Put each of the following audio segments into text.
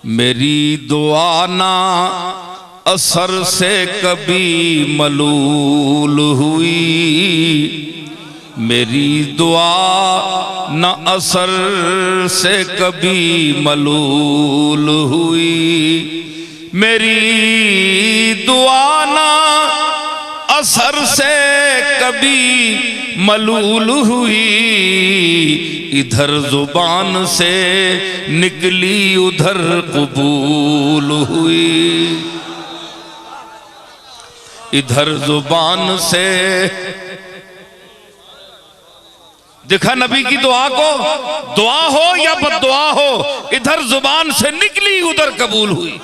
मेरी दुआ ना असर से कभी मलूल हुई, मेरी दुआ न असर से कभी मलूल हुई, मेरी दुआ न असर से कभी मलूल हुई, इधर जुबान से निकली उधर कबूल हुई, इधर जुबान से। देखा नबी की दुआ को, दुआ हो या बद्दुआ हो, इधर जुबान से निकली उधर कबूल हुई।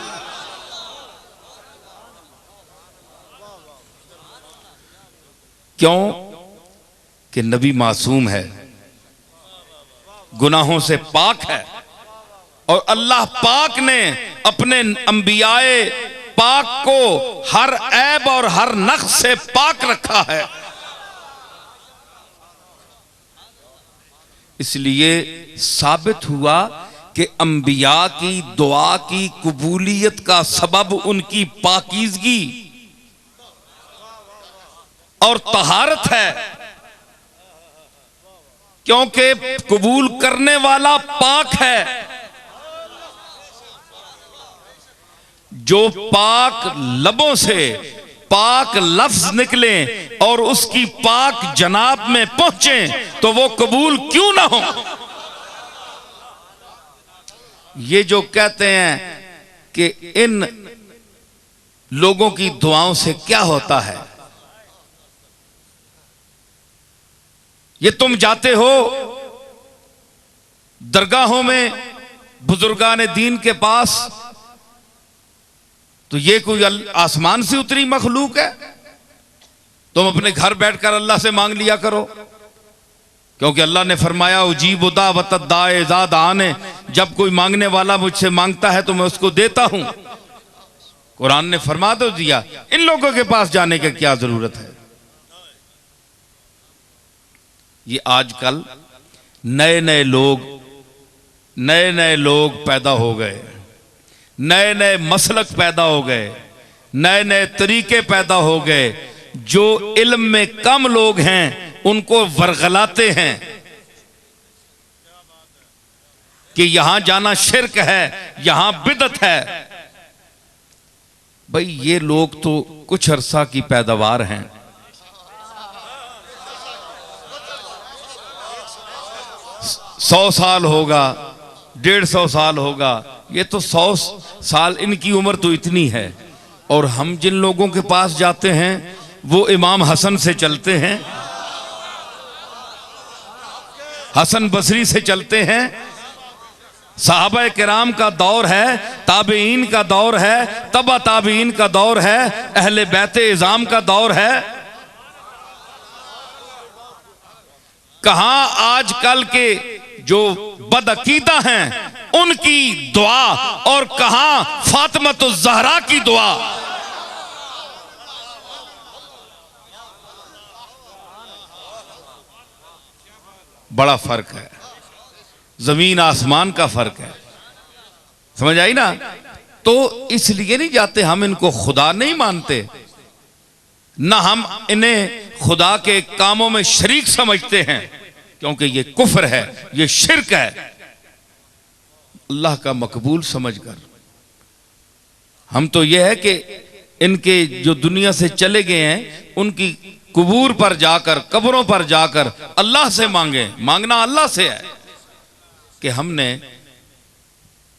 क्यों कि नबी मासूम है, गुनाहों से पाक है, और अल्लाह पाक ने अपने अंबियाए पाक को हर ऐब और हर नक्स से पाक रखा है। इसलिए साबित हुआ कि अंबिया की दुआ की कबूलियत का सबब उनकी पाकीज़गी और तहारत है, क्योंकि कबूल करने वाला पाक है। जो पाक लबों से पाक लफ्ज निकले और उसकी पाक जनाब में पहुंचे तो वो कबूल क्यों ना हो। ये जो कहते हैं कि इन लोगों की दुआओं से क्या होता है, ये तुम जाते हो दरगाहों में बुजुर्गान दीन के पास, तो ये कोई आसमान से उतरी मखलूक है? तुम अपने घर बैठकर अल्लाह से मांग लिया करो, क्योंकि अल्लाह ने फरमाया उजीब दावत दाए ज़ाद आने, जब कोई मांगने वाला मुझसे मांगता है तो मैं उसको देता हूं। कुरान ने फरमा तो दिया, इन लोगों के पास जाने की क्या जरूरत है। ये आजकल नए नए लोग पैदा हो गए, नए नए मसलक पैदा हो गए, नए नए तरीके पैदा हो गए। जो इल्म में कम लोग हैं उनको वरगलाते हैं कि यहां जाना शिर्क है, यहां बिदअत है। भाई ये लोग तो कुछ अरसा की पैदावार हैं, 100 साल होगा, 150 साल होगा, ये तो 100 साल इनकी उम्र तो इतनी है। और हम जिन लोगों के पास जाते हैं वो इमाम हसन से चलते हैं, हसन बसरी से चलते हैं। सहाबा किराम का दौर है, ताबईन का दौर है, तबा ताबईन का दौर है, अहले बैते इज़ाम का दौर है। कहां आजकल के जो बदअकीदा हैं उनकी दुआ, और कहां फातिमतुज़ ज़हरा की दुआ। बड़ा फर्क है, जमीन आसमान का फर्क है, समझ आई ना। तो इसलिए नहीं जाते, हम इनको खुदा नहीं मानते, ना हम इन्हें खुदा के कामों में शरीक समझते हैं, क्योंकि ये कुफ्र है, ये शिर्क है। अल्लाह का मकबूल समझकर हम तो यह है कि इनके जो दुनिया से चले गए हैं उनकी कुबूर पर जाकर, कब्रों पर जाकर अल्लाह से मांगे। मांगना अल्लाह से है कि हमने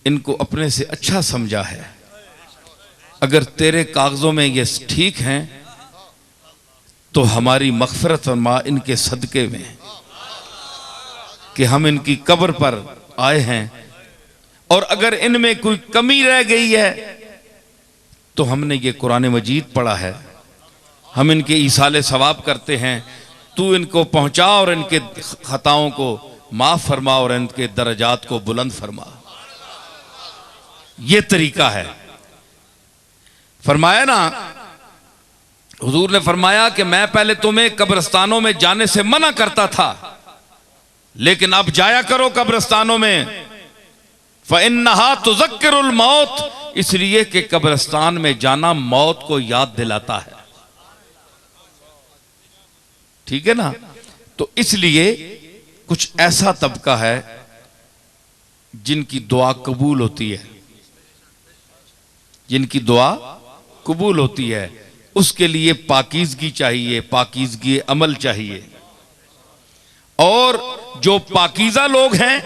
इनको अपने से अच्छा समझा है, अगर तेरे कागजों में ये ठीक हैं तो हमारी मग़फ़िरत फरमा इनके सदक़े में कि हम इनकी कब्र पर आए हैं, और अगर इनमें कोई कमी रह गई है तो हमने ये कुरान मजीद पढ़ा है, हम इनके ईसाले सवाब करते हैं, तू इनको पहुंचा और इनके खताओं को माफ फरमा और इनके दर्जात को बुलंद फरमा। ये तरीका है। फरमाया ना, हुजूर ने फरमाया कि मैं पहले तुम्हें कब्रिस्तानों में जाने से मना करता था, लेकिन अब जाया करो कब्रिस्तानों में। फ़इन्नहा तुज़क्किरुल मौत, इसलिए कि कब्रिस्तान में जाना मौत को याद दिलाता है। ठीक है ना। तो इसलिए कुछ ऐसा तबका है जिनकी दुआ कबूल होती है, जिनकी दुआ कबूल होती है, उसके लिए पाकीज़गी चाहिए, पाकीज़गी अमल चाहिए। और जो पाकीज़ा लोग हैं,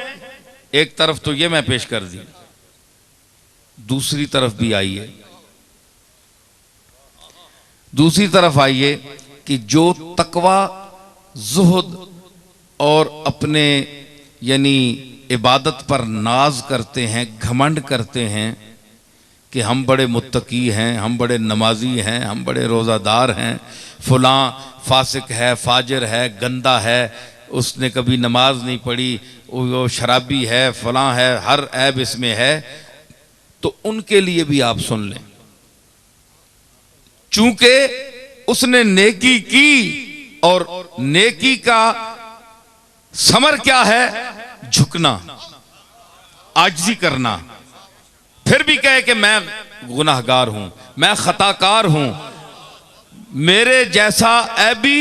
एक तरफ तो ये मैं पेश कर दी, दूसरी तरफ भी आइए, दूसरी तरफ आइए कि जो तकवा, जुहद और अपने यानी इबादत पर नाज करते हैं, घमंड करते हैं कि हम बड़े मुत्तकी हैं, हम बड़े नमाजी हैं, हम बड़े रोज़ादार हैं, फलां फासिक है, फाजिर है, गंदा है, उसने कभी नमाज नहीं पढ़ी, वो शराबी है, फलां है, हर ऐब इसमें है, तो उनके लिए भी आप सुन लें। चूंकि उसने नेकी की, और नेकी का समर क्या है? झुकना, आजिज़ी करना, फिर भी कहे कि मैं गुनाहगार हूं, मैं खताकार हूं, मेरे जैसा ऐबी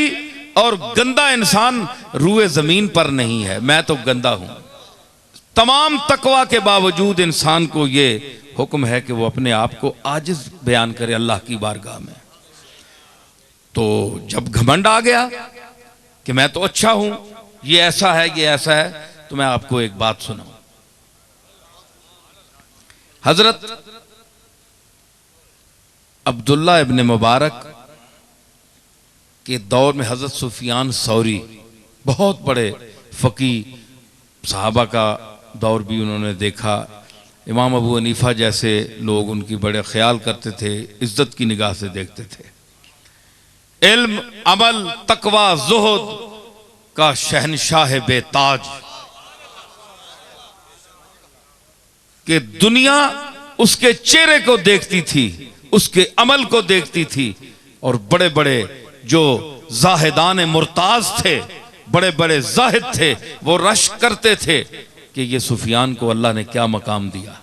और गंदा इंसान रूए जमीन पर नहीं है, मैं तो गंदा हूं। तमाम तकवा के बावजूद इंसान को यह हुक्म है कि वो अपने आप को आजिज बयान करे अल्लाह की बारगाह में। तो जब घमंड आ गया कि मैं तो अच्छा हूं, ये ऐसा है, ये ऐसा है, तो मैं आपको एक बात सुनाऊं। हजरत अब्दुल्ला इब्न मुबारक के दौर में हजरत सुफियान सौरी, बहुत बड़े फकी, सहाबा का दौर भी उन्होंने देखा। इमाम अबू हनीफा जैसे लोग उनकी बड़े ख्याल करते थे, इज्जत की निगाह से देखते थे। इल्म, अमल, तकवा, जुहद का शहनशाह बेताज, कि दुनिया उसके चेहरे को देखती थी, उसके अमल को देखती थी, और बड़े बड़े जो जाहिदान मुर्ताज थे, बड़े बड़े जाहिद थे, वो रश करते थे कि ये सुफियान को अल्लाह ने क्या मकाम दिया।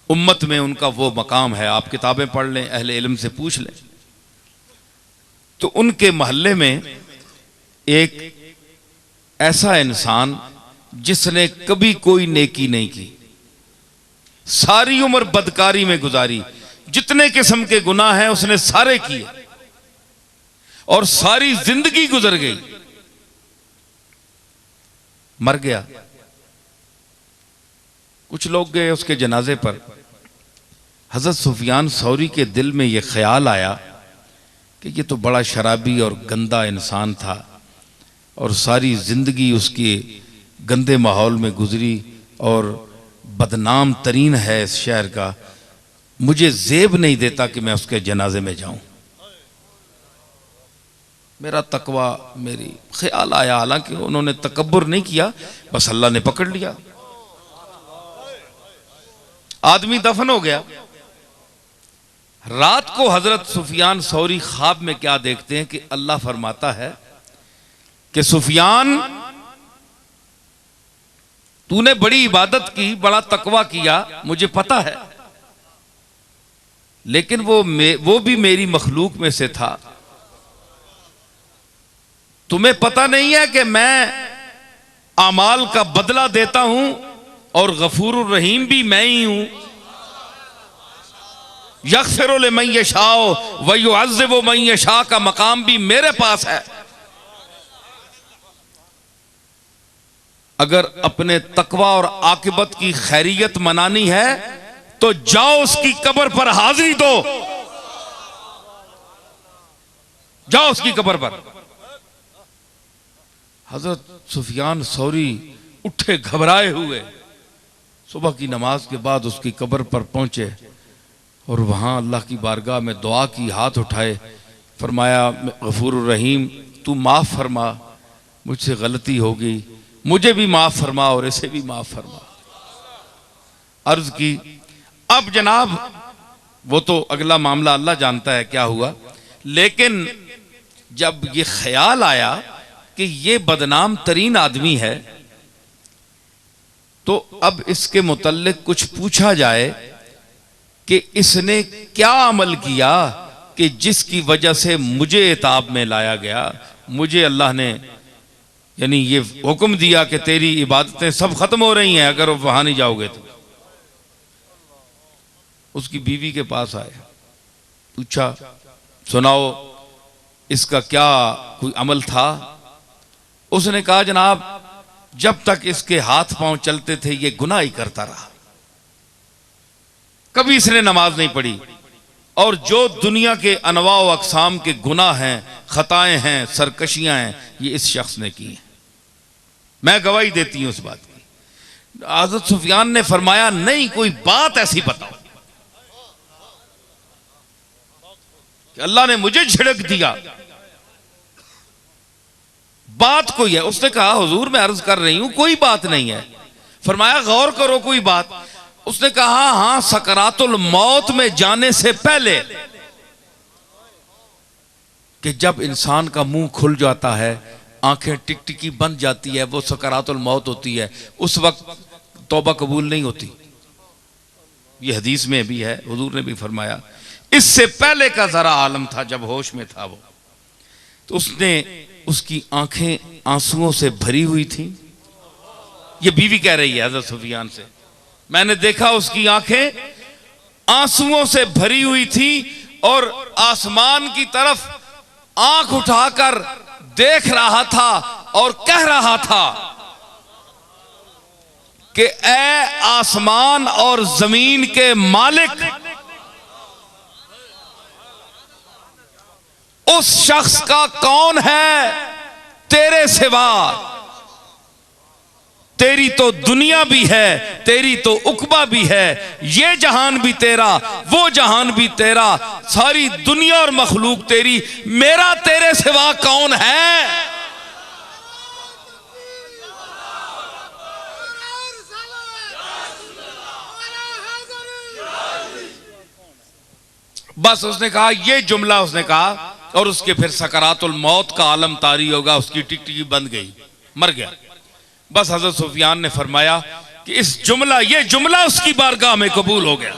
उम्मत में उनका वो मकाम है, आप किताबें पढ़ लें, अहले इल्म से पूछ लें। तो उनके मोहल्ले में एक ऐसा इंसान जिसने कभी कोई नेकी नहीं की, सारी उम्र बदकारी में गुजारी, जितने किस्म के गुनाह हैं उसने सारे किए, और सारी जिंदगी गुजर गई, मर गया। कुछ लोग गए उसके जनाजे पर। हजरत सुफियान सौरी के दिल में यह ख्याल आया कि ये तो बड़ा शराबी और गंदा इंसान था, और सारी जिंदगी उसकी गंदे माहौल में गुजरी, और बदनाम तरीन है इस शहर का, मुझे जेब नहीं देता कि मैं उसके जनाजे में जाऊं। मेरा तकवा, मेरी ख्याल आया, हालांकि उन्होंने तकब्बुर नहीं किया, बस अल्लाह ने पकड़ लिया, आदमी दफन हो गया। रात को हजरत सुफियान सौरी ख्वाब में क्या देखते हैं कि अल्लाह फरमाता है कि सुफियान, तूने बड़ी इबादत की, बड़ा तकवा किया, मुझे पता है, लेकिन वो भी मेरी मखलूक में से था। तुम्हें पता नहीं है कि मैं आमाल का बदला देता हूं, और गफूरुर रहीम भी मैं ही हूं। यग़फ़िरु लिमन यशाअ व युअज़्ज़िबु मन यशाअ का मकाम भी मेरे पास है। अगर अपने तकवा और आकिबत की खैरियत मनानी है तो जाओ उसकी कब्र पर हाजिरी दो, जाओ उसकी कब्र पर। हजरत सुफियान सौरी उठे घबराए हुए, सुबह की नमाज के बाद उसकी कब्र पर पहुंचे, और वहां अल्लाह की बारगाह में दुआ की, हाथ उठाए, फरमाया गफूरुर रहीम, तू माफ फरमा, मुझसे गलती हो गई, मुझे भी माफ फरमा और इसे भी माफ फरमा। अर्ज की। अब जनाब वो तो अगला मामला अल्लाह जानता है क्या हुआ, लेकिन जब ये ख्याल आया कि ये बदनाम तरीन आदमी है, तो अब इसके मुतल्लिक कुछ पूछा जाए कि इसने क्या अमल किया कि जिसकी वजह से मुझे इताब में लाया गया, मुझे अल्लाह ने यानी ये हुक्म दिया कि तेरी इबादतें सब खत्म हो रही हैं अगर वहां नहीं जाओगे तो। उसकी बीवी के पास आए, पूछा सुनाओ इसका क्या कोई अमल था। उसने कहा जनाब जब तक इसके हाथ पांव चलते थे ये गुनाह ही करता रहा, कभी इसने नमाज नहीं पढ़ी, और जो दुनिया के अनवा व अकसाम के गुनाह हैं, खताएं हैं, सरकशियां हैं, ये इस शख्स ने की हैं। मैं गवाही देती हूं उस बात की। हज़रत सुफियान ने फरमाया नहीं कोई बात ऐसी बताओ कि अल्लाह ने मुझे झिड़क दिया, बात कोई है। उसने कहा हुजूर मैं अर्ज कर रही हूं कोई बात नहीं है। फरमाया गौर करो कोई बात। उसने कहा हां सकरातुल मौत में जाने से पहले कि जब इंसान का मुंह खुल जाता है, आंखें टिकटिकी बन जाती है, वो सकरातुल मौत होती है, उस वक्त तौबा कबूल नहीं होती। ये हदीस में भी है, हुजूर ने भी फरमाया। इससे पहले का जरा आलम था जब होश में था वो, तो उसने उसकी आंखें आंसुओं से भरी हुई थी। ये बीवी कह रही है हज़रत सुफियान से, मैंने देखा उसकी आंखें आंसुओं से भरी हुई थी और आसमान की तरफ आंख उठाकर देख रहा था और कह रहा था कि ऐ आसमान और जमीन के मालिक, उस शख्स का कौन है तेरे सिवा? तेरी तो दुनिया भी है, तेरी तो उकबा भी है, ये जहान भी तेरा, वो जहान भी तेरा, सारी दुनिया और मखलूक तेरी, मेरा तेरे सिवा कौन है? बस उसने कहा ये जुमला उसने कहा, और उसके फिर सकरातुल मौत का आलम तारी होगा, उसकी टिकटिकी बंद गई, मर गया। बस हज़रत सुफियान ने फरमाया कि ये जुमला उसकी बारगाह में कबूल हो गया।